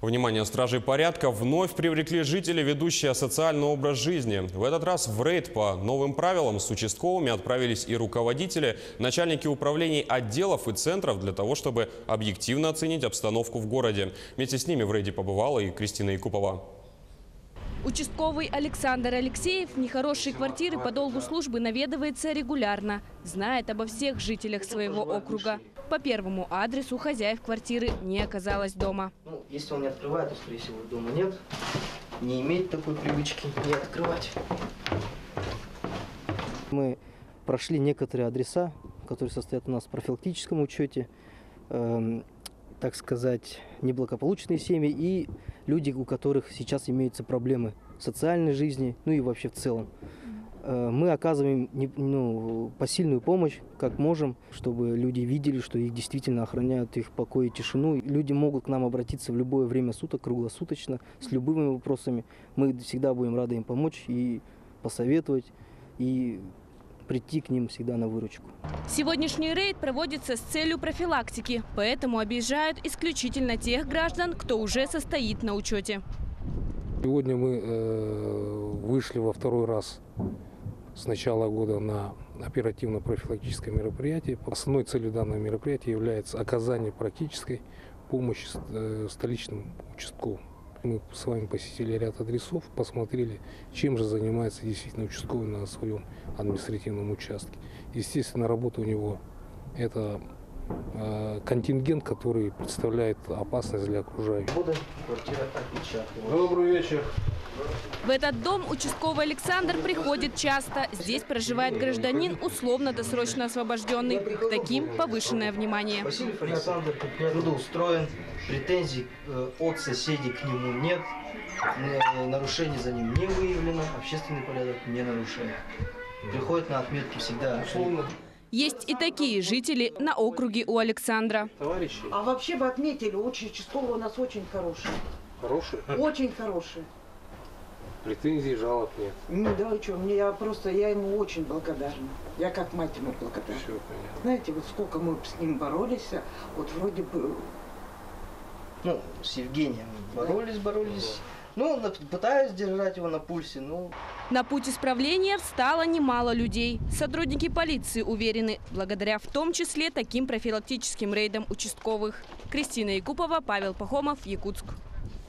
Внимание стражей порядка вновь привлекли жители, ведущие асоциальный образ жизни. В этот раз в рейд по новым правилам с участковыми отправились и руководители, начальники управлений отделов и центров для того, чтобы объективно оценить обстановку в городе. Вместе с ними в рейде побывала и Кристина Якупова. Участковый Александр Алексеев в нехорошие квартиры по долгу службы наведывается регулярно. Знает обо всех жителях своего округа. По первому адресу хозяев квартиры не оказалось дома. Если он не открывает, то, скорее всего, дома нет. Не имеет такой привычки не открывать. Мы прошли некоторые адреса, которые состоят у нас в профилактическом учете. Так сказать, неблагополучные семьи и люди, у которых сейчас имеются проблемы в социальной жизни, ну и вообще в целом. Мы оказываем посильную помощь, как можем, чтобы люди видели, что их действительно охраняют их покой и тишину. Люди могут к нам обратиться в любое время суток, круглосуточно, с любыми вопросами. Мы всегда будем рады им помочь и посоветовать, и прийти к ним всегда на выручку. Сегодняшний рейд проводится с целью профилактики, поэтому объезжают исключительно тех граждан, кто уже состоит на учете. Сегодня мы вышли во второй раз с начала года на оперативно-профилактическое мероприятие. Основной целью данного мероприятия является оказание практической помощи столичным участковым. Мы с вами посетили ряд адресов, посмотрели, чем же занимается действительно участковый на своем административном участке. Естественно, работа у него – это контингент, который представляет опасность для окружающих. Добрый вечер. В этот дом участковый Александр приходит часто. Здесь проживает гражданин, условно-досрочно освобожденный. К таким повышенное внимание. Василий Александр трудоустроен, претензий от соседей к нему нет, нарушений за ним не выявлено, общественный порядок не нарушен. Приходит на отметки всегда. Есть и такие жители на округе у Александра. Товарищи. А вообще бы отметили, участковый у нас очень хороший. Хороший? Очень хороший. Претензий, жалоб нет. Да, что, я ему очень благодарна. Я как мать ему благодарна. Все понятно. Знаете, вот сколько мы с ним боролись, вот вроде бы... С Евгением боролись. Пытаюсь держать его на пульсе, На путь исправления встало немало людей. Сотрудники полиции уверены, благодаря в том числе таким профилактическим рейдам участковых. Кристина Якупова, Павел Пахомов, Якутск.